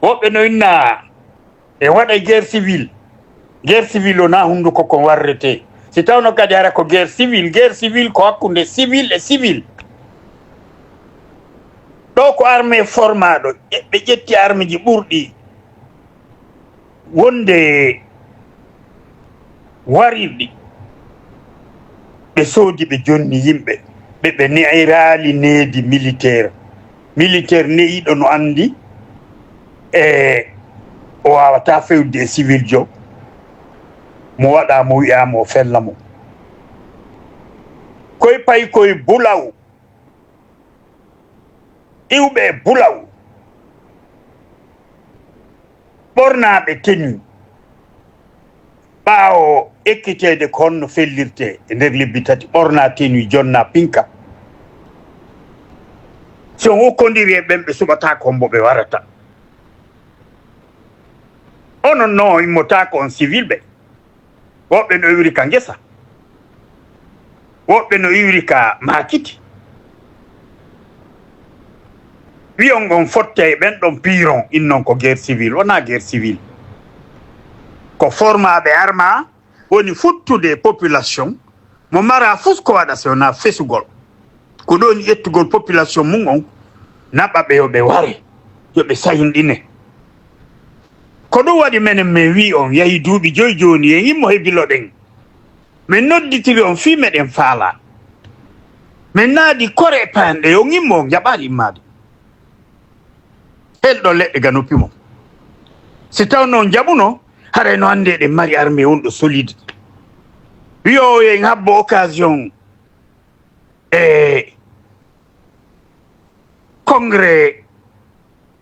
woɓɓe no inna e waɗa guerre civil o na hunduko ko warrete si tawno kadi ara ko guerre civil ko hakkunde civil e civil ɗo ko armée formaɗo ɓe ƴetti armée ji ɓurɗi wonde warirɗi ɓe soodi ɓe jonni yimɓe ɓe ne'irali needi militaire ne'iɗo no andi o wawata fewde e civil jo mo waɗa mo wiyama o fella mo koye payi koye bulaw iwɓe bulaw ɓornaɓe tenue ɓaawo ekkitede ko honno fellirte e nder lebbi tati ɓorna tenue jonna pinka si on hokkodiri e ɓen ɓe suɓata ko mbo ɓe warata onon non immotako on civil ɓe woɓɓe no iwri ka ngesa woɓɓe no iwri ka makiti wiyon on fotte e ɓen ɗon piron innon ko guerre civil wona guerre civil ko formaɓe arma woni futtude population mo mara fus ko waɗa so wona fesugol ko ɗon ƴettugol population mum on naɓa ɓe yoɓe ware yoɓe sahinɗine ko ɗum waɗi menen min wi on yahi duuɓi joyi joni en yimmo hebiloɗen min nodditiri on fi meɗen faala min naadi kore payanɗe on yimmo on jaɓaɗi immade helɗo leɗɗe ga noppi mum si tawno on jaɓuno haray no hannde ɗen mari armée wonɗo solide wiyo en habbo occasion e congrès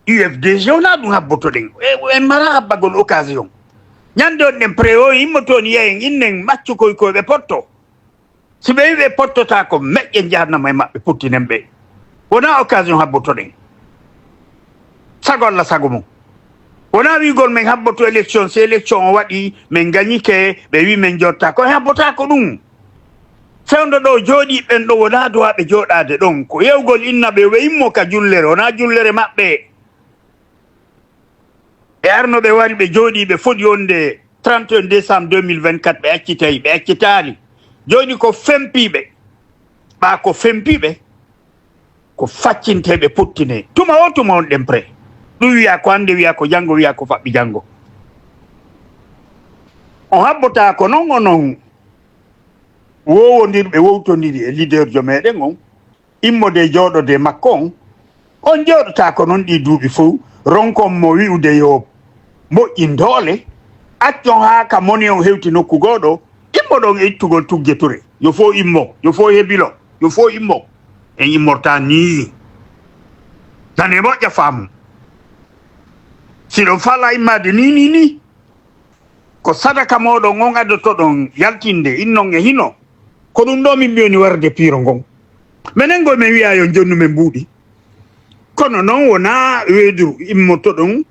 UFDG wona ɗum habbotoɗen en mara habbagol occasion ñande on ɗen pré o yimmo toon yeyen innen maccu koye ɓe potto si ɓe wi ɓe pottota ko meƴƴe jahannama e maɓɓe puttinen ɓe wona occasion habbotoɗen sago Allah sago mum wona wigol min habboto élection so élection o waɗi min gañike ɓe wi min jotta ko habbota ko ɗum fewndo ɗo jooɗi ɓen ɗo wona duwaɓe jooɗade ɗon ko yewgol inna ɓe weyimmo ka jullere wona jullere maɓɓe e arno ɓe wari ɓe jooɗi ɓe foɗi wonde 31 décembre 2024 ɓe accitayi ɓe accitali joni ko fempiɓe ɓa ko fempiɓe ko faccinteɓe puttine tuma o tuma on ɗen pré ɗum wiya ko hande wiya ko janggo wiya ko faɓɓi janggo on habbota ko noon onon wowodirɓe wowtodiri e leader jo meɗen on immode jooɗode makko on jooɗota ko noon ɗi duuɓi fof ronkon mo wi'ude yo moƴƴin doole accon haa ka moni on hewti nokku goɗo immo ɗon e ittugol tugge ture yo fo immo yo fo heɓilo yo fo immo en immorta ni nane moƴƴa faamu siɗon fala immade ni ko sadaka moɗon on addotoɗon yaltinde innon e hino ko ɗum ɗo min mbiyoni warde piiro ngon minen go min wiya yo jonnu men mbuuɗi kono noon wona weedu immotoɗon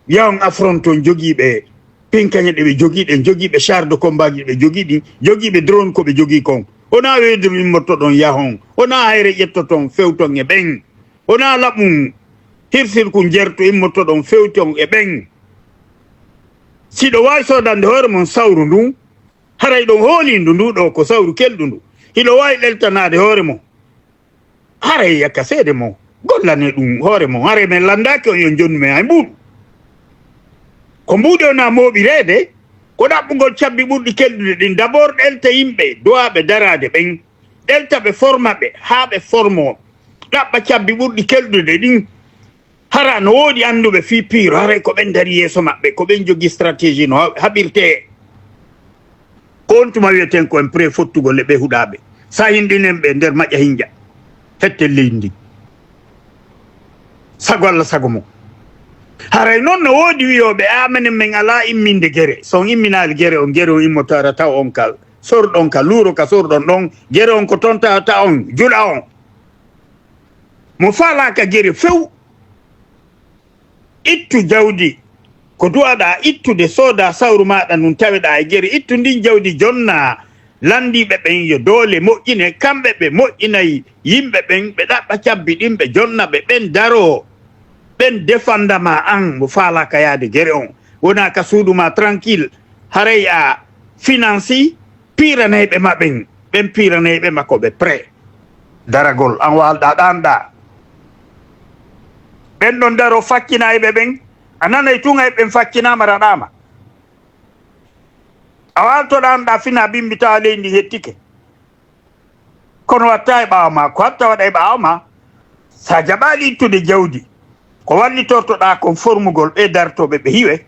yawon affronte on jogiiɓe pinkañe ɗe ɓe jogiiɗen jogiiɓe char de combat ji ɓe jogiiɗi jogiiɓe drone ko ɓe jogii kon wona weedu immotoɗon yahon wona hayre ƴettoton fewton e ɓen wona laɓum hirsirku jerto immotoɗon fewton e ɓen siɗo wawi sodande hoore mon sawru ndu haray ɗon hoolindu nduɗo ko sawru kelɗu ndu hiɗo wawi ɗeltanade hoore mon haray yakka seede mon gollane ɗum hoore mon haray men landaki on yo jonnu men hay mbuuɗu ko mbuuɗi ona mooɓirede ko ɗaɓɓugol cabbi ɓurɗi kelɗude ɗin d' abord ɗelta yimɓe duwaɓe darade ɓen ɗelta ɓe forma ɓe haa ɓe formo ɗaɓɓa cabbi ɓurɗi kelɗude ɗin hara no woodi annduɓe fii piiro haray ko ɓen dari yeeso maɓɓe ko ɓen jogii stratégie no haɓirte ko on tuma wiyeten ko en pré fottugol e ɓe huɗaɓe sa hinɗinen ɓe nder maƴƴa hinja hette leydi ndi sago Allah sago mum haray noon no woodi wiyoɓe amenen min ala imminde gere son imminali gere on immotara taw on ka sorɗon ka luuro ka sorɗon ɗon gere on ko toon tawata on juɗa on mo falaka gere few ittu jawdi ko duwaɗa ittude sooda sawru maɗa num taweɗa e gere ittu ndin jawdi jonna landiɓe ɓen yo doole moƴƴine kamɓe ɓe moƴƴinayi yimɓe ɓen ɓe ɗaɓɓa cabbi ɗin ɓe jonna ɓe ɓen daro ben defandama an mo fala ka yaade gere on wona ka suuduma tranquille haray a financi piranayɓe maɓen ɓen piranayɓe makko ɓe prêt daragol an walɗa ɗanɗa ɓen ɗon daro fakkinayɓe ɓen a nanay tungay ɓen fakkinama raɗama a walto ɗanɗa fina bimbi tawa leydi hettike kono watta e ɓawa ma ko hatta waɗa e ɓawa ma sa jaɓali ittude jawdi ko wallitortoɗa kon formugol ɓe dartoɓe ɓe hiwe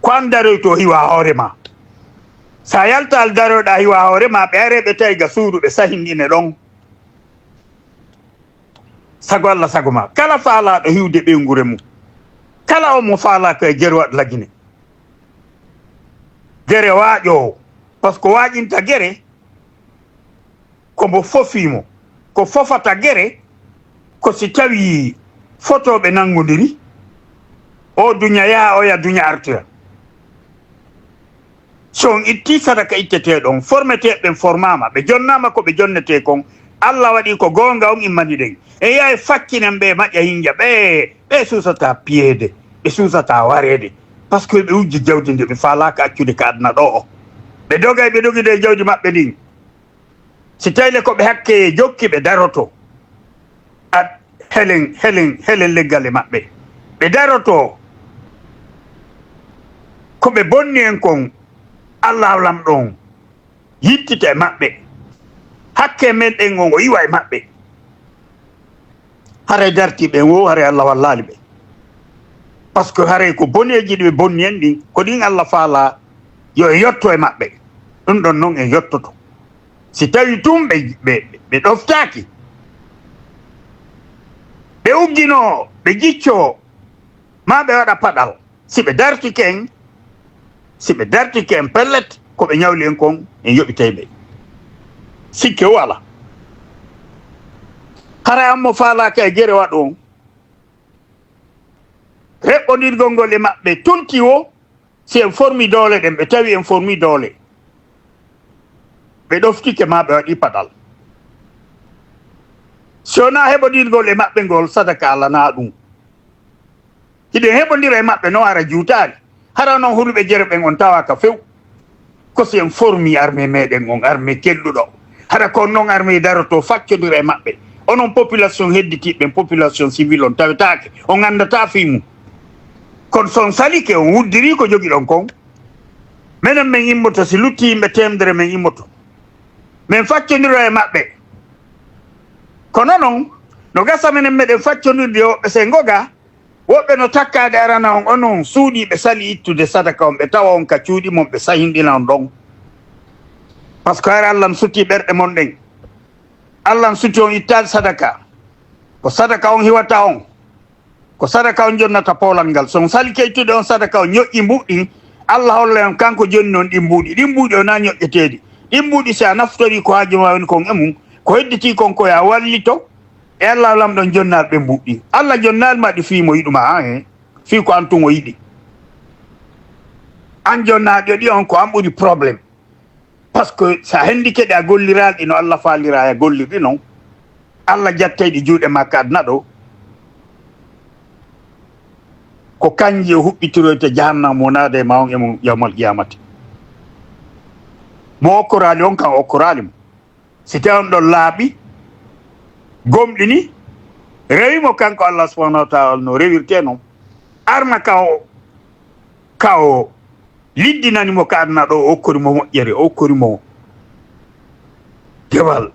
ko an daroyto hiwa hoorema sa yaltal daroɗa hiwa hoorema ɓe areɓe tawi ga suudu ɓe sahinɗine ɗon sago Allah sago ma kala faalaɗo hiwde ɓeygure mum kala on mo faala ko e gere waɗ lagine gere waaƴowo par ce que waaƴinta gere komo fofimo ko fofata gere ko si tawi fotoɓe nangodiri o duña yaha oya duña artira so on itti sadaka itteteɗon formeteɓen formama ɓe jonnama ko ɓe jonnete kon Allah waɗi ko gonga on immani ɗen e yaha fakkinen ɓe maƴƴa hinja ɓe susata piyeede ɓe susata wareede par ce que ɓe ujji jawdi ndi ɓe falaka accude ka aduna ɗo o ɓe dogay ɓe dogide jawdi maɓɓe ɗin si tawile ko ɓe hakke jokki ɓe daroto helen leggal e maɓɓe ɓe daroto ko ɓe bonni en kon Allah lam ɗon yittita e maɓɓe hakke men ɗen on o yiwa e maɓɓe haray dartiɓe wo haray Allah wallali ɓe par ce que haray ko boneji ɗi ɓe bonni en ɗin ko ɗin Allah faala yo e yotto e maɓɓe ɗum ɗon noon en yottoto si tawi tum ɓe ɗoftaki ɓe uggino ɓe jicco ma ɓe waɗa paɗal si ɓe dartike en pellet ko ɓe ñawli en kon en yoɓitay ɓe sikke o ala hara ammo faalaka e gere waɗo on reɓɓodirgol ngol e maɓɓe tonti o si en formi doole ɗen ɓe tawi en formi doole ɓe ɗoftike ma ɓe waɗi paɗal si wona heɓodirgol e maɓɓe ngol sadaka alana ɗum hiɗen heɓodira e maɓɓe no ara juutari hara noon hulɓe jere ɓen on tawaka few ko si en formi armé meɗen on armé kelɗuɗo hara kon noon armé daroto faccodira e maɓɓe onon population hedditiɓɓen population civil on tawetake on gandata fimu kono son salike on wuddiri ko jogui ɗon kon minen min immoto si lutti yimɓe temdere min immoto min faccodira e maɓɓe kono noon no gasa minen meɗen faccodirde woɓɓe se goga woɓɓe no takkade arana on onon suuɗiɓe sali ittude sadaka on ɓe tawa on ka cuuɗi mon ɓe sahinɗina on ɗon par ce que ara Allah n sutti ɓerɗe mon ɗen Allah n sutti on ittade sadaka ko sadaka on hiwata on ko sadaka on jonnata poolal ngal son sali keytude on sadaka o ñoƴƴi mbuɗɗi Allah holla on kanko jonni on ɗi mbuuɗi o na ñoƴƴeteɗi ɗi mbuuɗi si a naftori ko haaju ma woni kon e mum ko hedditi kon koye a wallito e Allah lamɗon jonnaɗo ɓe mbuɗɗi Allah jonnali ma ɗi fiimo yiɗuma an fi ko an tun o yiɗi an jonnaɗo ɗi on ko an ɓuri probléme par ce que sa hendike ɗe a golliraɗi no Allah faalira a gollirɗi noon Allah jattayɗi juuɗe makka aduna ɗo ko kanji o huɓɓitiroyte jahannam wonade e ma on emo yawmal qiyamati mo okkorali on kan okkorali mo si tawi on ɗon laaɓi gomɗi ni rewimo kanko Allah subahanahu wa taala no rewirte noon arna ka o liddinanimo ka aduna ɗo o okkorimo moƴƴere o okkorimo dewal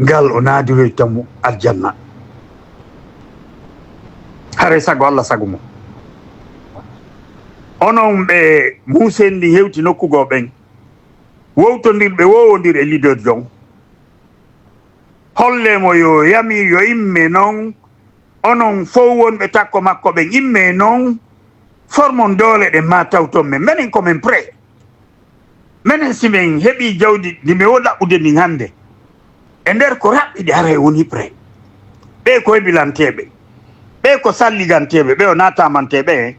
ngal o naadiroytanmo aljanna hare sago Allah sago mo onon ɓe musendi hewti nokkugo ɓen wowtodirɓe wowodir e lidode jon hollemo yo yamir yo imme noon onon fof wonɓe takko makko ɓen imme noon formon doole ɗen ma tawton men minen komin prêt minen simin heeɓi jawdi ndi mi wo ɗaɓɓude ndin hannde e nder ko raɓɓiɗe ara woni prêt ɓe ko heɓilanteɓe ɓe ko salliganteɓe ɓe o natamanteɓe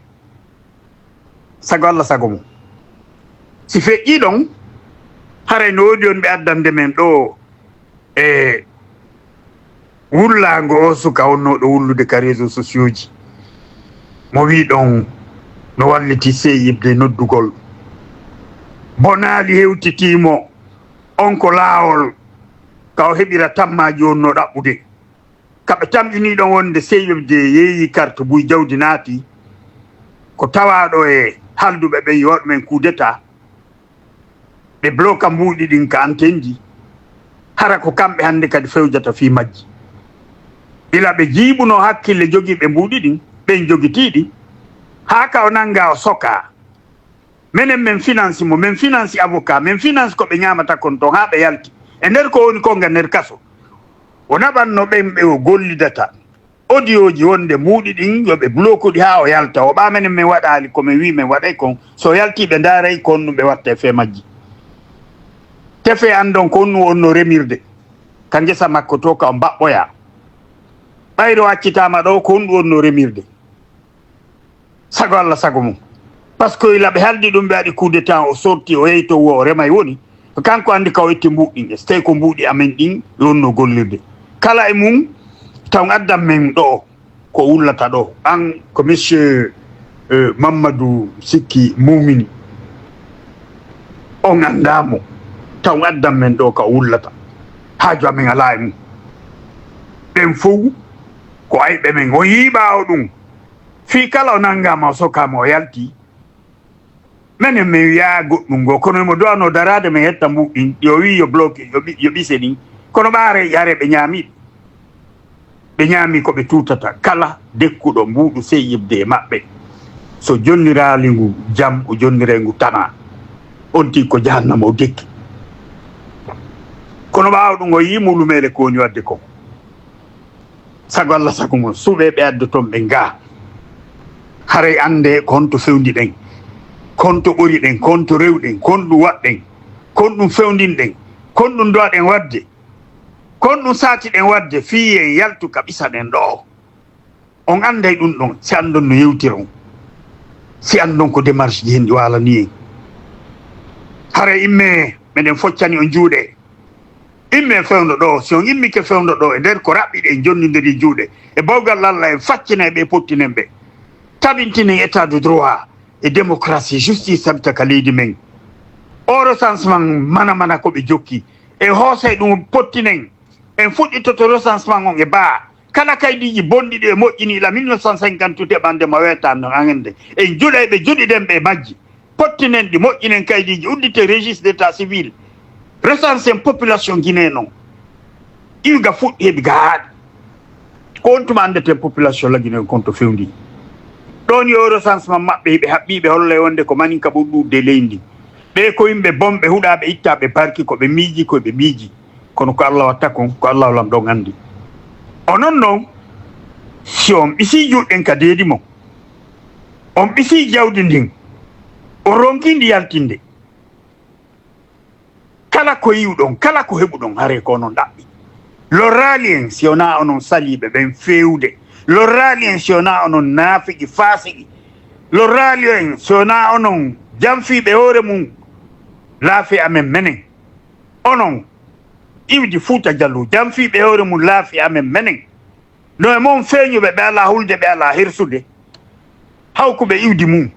sago Allah sago mum si feƴƴi ɗon haray no woodi on ɓe addande men ɗo e wullago o suka wonnoɗo wullude ka réseau sociaux ji mo wi ɗon no walliti seyibde noddugol bonaali hewtitimo on ko laawol ka o heɓira tammaji wonno ɗaɓɓude kaɓe tamƴini ɗon wonde seyibde yeeyi carte buy jawdi naati ko tawaɗo e halduɓe ɓen yo waɗumen coup d'état ɓe bloka mbuuɗi ɗin ka antendi hara ko kamɓe hannde kadi fewjata fi majji ila ɓe jiiɓuno hakkille jogiiɓe mbuuɗi ɗin ɓen jogitiiɗi haa ka o nannga o soka minen min finance mo min finance avocat min finance ko ɓe ñaamata kon ton haa ɓe yalti e nder ko woni konga nder kaso o naɓanno ɓen ɓe o gollidata audio ji wonde mbuuɗi ɗin yo ɓe blokuɗi haa o yalta o ɓa minen min waɗaali ko min wi min waɗay kon so yalti ɓe ndaaray ko honɗum ɓe watta e fe majji tefe andon ko honnu wonno remirde ka ngesa makko to ka o mbaɓɓoya ɓayro accitama ɗo ko honɗum wonno remirde sago Allah sago mum par ce que ila ɓe haldi ɗum ɓe waɗi coup de temps o sorti o yehi to wo o remay woni ko kanko andi ka o itti mbuɗɗin so tawi ko mbuuɗi amen ɗin wonno gollirde kala e mum taw addan men ɗo ko wullata ɗo an ko monsieur Mamadou Sikki Mumini on andamo taw addan men ɗo ka wullata haaju amen ala e mum ɓen fof ko ayɓe men o yiiɓa o ɗum fi kala o nanngama o sokama o yalti minen min wiya goɗɗum ngo kono mo duwano darade min hetta mbuɗɗin yo wi yo bloqué yo ɓise ɗin kono ɓaare yare ɓe ñaamiɗe ɓe ñaami ko ɓe tutata kala dekkuɗo mbuuɗu sey yibde e maɓɓe so jonnirali ngu jam o jonnire ngu tana on ti ko jahannama o dekki kono ɓaawa ɗum o yi mulumele ko woni wadde ko sago Allah sago mum suuɓe ɓe adde toon ɓe ngaa haray ande konto fewndi ɗen konto ɓori ɗen konto rewɗen kon ɗum waɗɗen kon ɗum fewndinɗen kon ɗum dowaɗen wadde kon ɗum saati ɗen wadde fiyen yaltu ka ɓisa ɗen ɗo on anday ɗum ɗon si andon no yewtiron si andon ko démarche ji hen ɗi walani en hara imme meɗen foccani on juuɗe imme fewndo ɗo si on immike fewndo ɗo e nder ko raɓɓiɗe en jonnidiri juuɗe e bawgal Allah en faccina ɓe pottinen ɓe tabintinen état de droit e démocratie justice sabita ka leydi men o recensement mana ko ɓe jokki e hoosay ɗum pottinen en fuɗɗitoto recensement on e baa kala kaydiji bonɗi ɗi e moƴƴini ila 1958 ɓande ma wetano agende en juɗay ɓe juɗiɗen ɓe majji pottinen ɗi moƴƴinen kaydiji uddite registre d' état civil recensen population guiné noon iwiga fuɗɗi heeɓi ga haaɗi ko on tuma andeten population la guiné konto fewndi ɗon yo recensement maɓɓe hiɓe haɓɓiɓe holle wonde ko maninka ɓurɗurde leydi ɓe ko yimɓe bomɓe huɗaɓe ittaɓe barki koɓe miiji koɓe miiji kono ko Allah watta kon ko Allah lam ɗon andi onon noon si on ɓisi juɗɗen ka deedi mo on ɓisi jawdi ndin o ronkindi yaltinde kala ko yiwɗon kala ko heɓuɗon haare ko onon ɗaɓɓi lorraali en si wona onon saliɓe ɓen fewde lorraali en si wona onon naafigi faasigi lorraali en si wona onon jamfiɓe hoore mum laafi amen menen onon iwdi Fuuta Jallu jamfiɓe hoore mum laafi amen menen no e moon feeñuɓe ɓe ala hulde ɓe ala hirsude hawkuɓe iwdi mum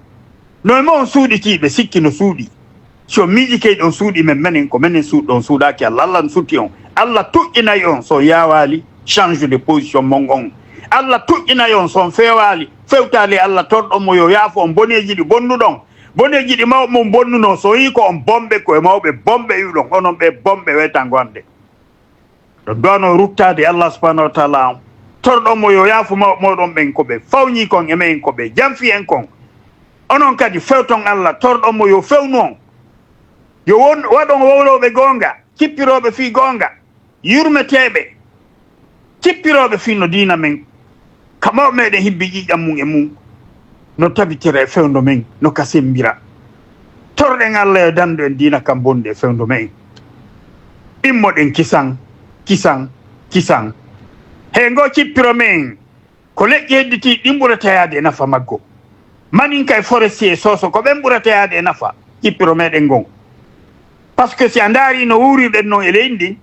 no e moon suuɗitiɓe sikki no suuɗi so miiji keyɗon suuɗi men menen ko menen suuɗɗon suuɗaki Allah Allah sutti on Allah tuƴƴinayi on so yawali change de position mon on Allah tuƴƴinayi on son fewali fewtali Allah torɗonmo yo yaafo on boneji ɗi bonnuɗon boneji ɗi mawɓe mum bonnuno so yi ko on bomɓe koye mawɓe bomɓe iwɗon onon ɓe bomɓe weta gonde ɗo downo ruttade Allah subahanahu wa taala on torɗonmo yo yaafo mawɓe moɗon ɓen koɓe fawñi kon e men koɓe jamfi en kon onon kadi fewton Allah torɗonmo yo fewnu on yo waɗon wowloɓe gonga cippiroɓe fi gonga yurmeteɓe cippiroɓe fi no diina men kamaw meɗen hibbi ƴiƴam mum e mum no tabitira e fewndo men no ka sembira torɗen Allah e dandu en diina kam bonde e fewndo men immoɗen kisan he ngo cippiro men ko leƴƴi hedditi ɗin ɓuratayade e nafa maggo manin kay forestier soso ko ɓen ɓuratayade e nafa cippiro meɗen gon par ce que si a ndaari no wuuriɗen noon e leydi ndin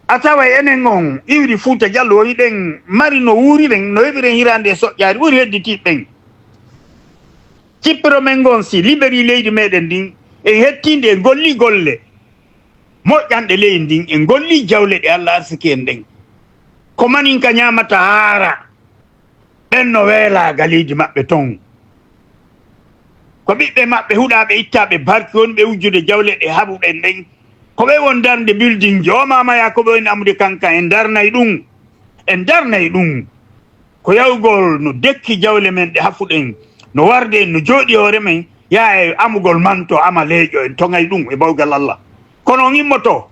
atawa enen on iwri Fuuta Jallo yiɗen mari no wuuriɗen no heɓiren hirande soƴƴaari ɓuri hedditiɓɓen cippiro men gon si liberi leydi meɗen ndin en hettinde en golli golle moƴƴanɗe leydi ndin en golli jawle ɗe Allah arsiki en ɗen ko manin ka ñamata haara ɓen no weelaga leydi maɓɓe ton ko ɓiɓɓe maɓɓe huɗaɓe ittaɓe barki wonɓe wujjude jawle ɗe haɓuɗen ɗen ko ɓe won darde building jo Mama Yakuba woni amude kanka en darnay ɗum ko yawgol no dekki jawle men ɗe hafuɗen no warde en no jooɗi hoore men yaa e amugol manto ama leeƴo en tongay ɗum e bawgal Allah kono on immoto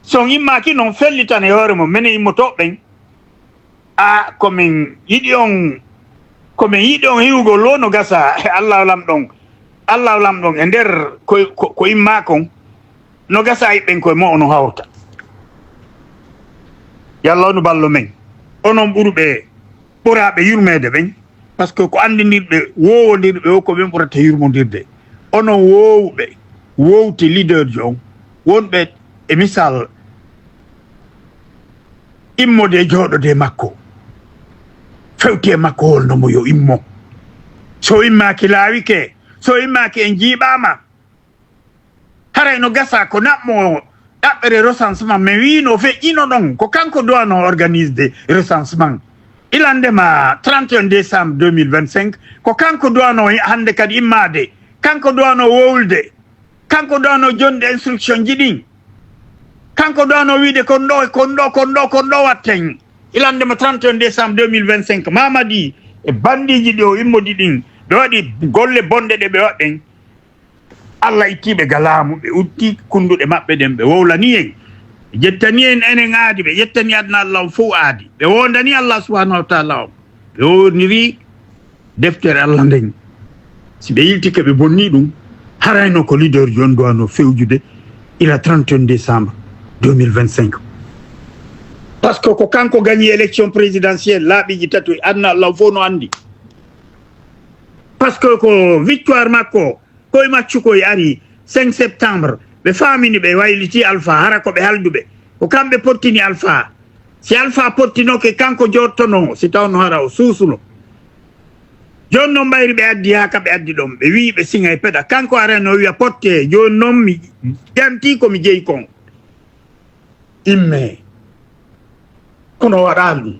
so on immaki noon fellitan e hoore mo minen immotoɓen komin yiɗi on hiwgol lo no gasa Allah lam ɗon e nder ko immakon no gasa yiɓɓen koye mo ono hawta yallah onu ballo men onon ɓuraɓe yurmede ɓen par ce que ko andinirɓe wowodirɓe o ko ɓen ɓurata yurmodirde onon wowti leader jo on wonɓe e misal immode e jooɗode makko fewti e makko holnomo yo immo so immaki laawike so immaki en jiiɓama haray no gasa ko naɓmo ɗaɓɓere recensement mais wino feƴƴino ɗon ko kanko duwano organisde recensement ilandema 31 décembre 2025 ko kanko duwano hande kadi immade kanko duwano wowlde kanko duwano jonde instruction jiɗin kanko duwano wiide kon ɗo watten ilandema 31 décembre 2025 Mamadi e bandiji ɗi o immodi ɗin ɓe waɗi golle bonɗe ɗe ɓe waɗen Allah ittiɓe galamu ɓe utti kunduɗe maɓɓe ɗen ɓe wowlani en ɓe jettani en enen aadi ɓe yettani adna Allah on fof aadi ɓe wondani Allah subhanahu wa taala on ɓe woniri deftere Allah nden si ɓe yiltike ɓe bonni ɗum harayno ko leader jon duwano fewjude ila 31 décembre 2025 par ce que ko kanko gagni élection présidentielle laaɓiji tati adna Allah on fof no andi par ce que ko victoire makko koye maccu koye ari 5 septembre ɓe famini ɓe wayliti Alpha hara ko ɓe halduɓe ko kamɓe pottini Alpha si Alpha pottinoke kanko jottono si tawno hara o suusuno joni noon mbayri ɓe addi ha kamɓe addi ɗon ɓe wi ɓe siŋa e peɗa kanko arano wiya potte joni noon mi ƴanti komi jeeyi kon imme kono waɗa ɗum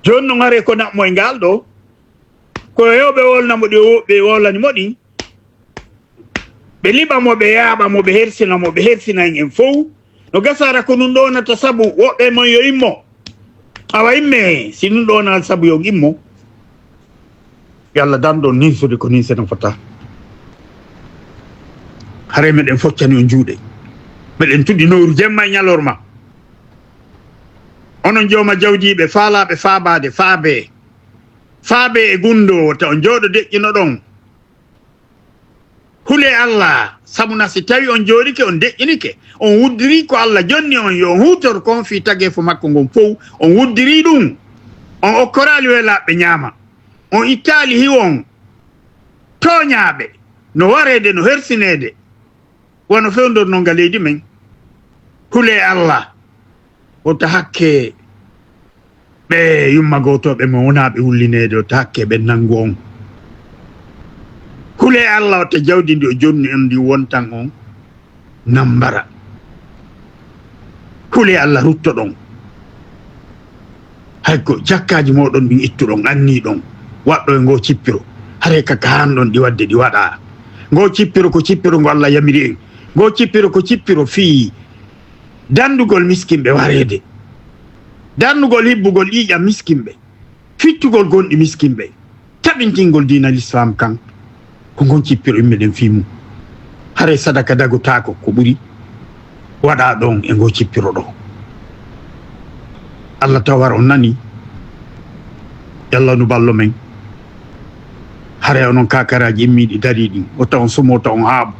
joni noon hare ko naɓmo e ngal ɗo ko hewɓe wolnamo ɓe wollanimo ɗin ɓe liɓamo ɓe yaaɓamo ɓe hersinamo ɓe hersinayi en fof no gasara ko ɗum ɗo wonata saabu woɓɓe mon yo immo awa imme si ɗum ɗo wonal saabu yo immo yo Allah danɗon ninsude ko nin seno fota hare meɗen foccani on juuɗe meɗen tuɗɗi nowru jemma e ñalorma onon jooma jawdiɓe faalaɓe faabade faabe e gundo taw jooɗo deƴƴino ɗon hule Allah sabuna si tawi on jooɗike on deƴƴinike on wuddiri ko Allah jonni on yo hutor kon fi tagge fo makko ngon fof on wuddiri ɗum on okkorali welaɓe ñaama on ittali hiwon toñaɓe no warede no hersinede wono fewdorno nga leydi men hule Allah wota hakke ɓe yummagotoɓe mo wonaɓe hullinede wota hakke ɓe nangu on hule Allah wata jawdi ndi o jonni on ndi wontan on nambara hule Allah rutto ɗon hayko jakkaji moɗon ɗin ittuɗon anni ɗon waɗɗo e ngo cippiro hare kaka hanɗon ɗi wadde ɗi waɗa ngo cippiro ko cippiro ngo Allah yamiri en ngo cippiro ko cippiro fii dandugol miskinɓe warede darnugol hibbugol ƴiƴam miskinɓe fittugol gonɗi miskinɓe taɓintingol dina l'islam kan ko gon cippiro immeɗen fimu hare sadaka dagotako ko ɓuri waɗa ɗon e ngo cippiro ɗo Allah tawar on nani yallah nu ballo men hare onon kakaraji immiɗi dari ɗin o taw on somota on haaɓo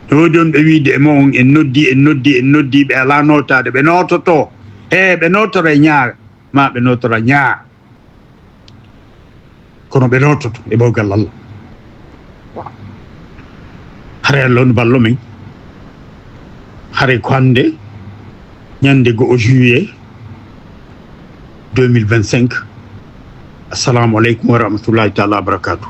ɗo don ɓe wiide e mo on en noddi ɓe ala notade ɓe nototo ɓe notora ñaar ma ɓe notora ñaar kono ɓe nototo e ɓawgal Allah hare Allah nu ballo men hare ko hande ñande go juillet 2025 assalamu aleykum wa rahmatullahi taala wa barakatuh